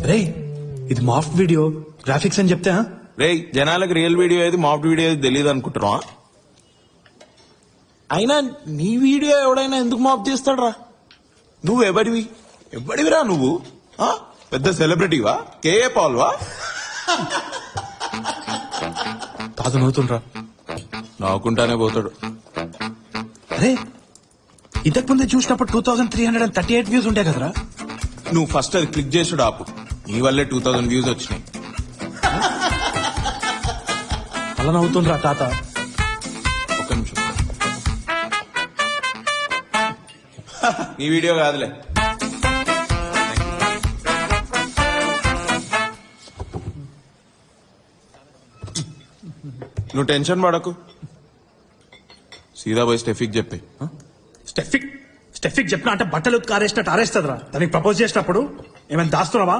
రేయ్ ఇది మాఫ్ట్ video graphics అని చెప్తే రేయ్ జనాలకు రియల్ వీడియో ఏది మాఫ్ట్ వీడియో ఏది తెలియదు అనుకుంటున్నా. అయినా నీ వీడియో ఎవడైనా ఎందుకు మాఫ్ చేస్తాడ్రా? నువ్వు ఎవడివిరా నువ్వు? పెద్ద సెలబ్రిటీవా? కేఏ పాల్వా? తాత నవ్వుతుండ్రా. నవ్వుకుంటానే పోతాడు. అరే ఇంతకు ముందే చూసినప్పుడు 2338 వ్యూస్ ఉంటాయి కదరా. నువ్వు ఫస్ట్ అది క్లిక్ చేసుడు ఆపు. నీ వల్లే 2000 వ్యూస్ వచ్చినాయి. అలా నవ్వుతుండ్రా తాత. ఒక్క నిమిషం. నీ వీడియో కాదులే. నువ్వు టెన్షన్ పడకు. సీదా పోయి స్టెఫిక్ చెప్పి. స్టెఫిక్ చెప్పినా అంటే బట్టలు ఆరేసినట్టు ఆరేస్తుందిరా. దానికి ప్రపోజ్ చేసినప్పుడు ఏమైనా దాస్తున్నావా?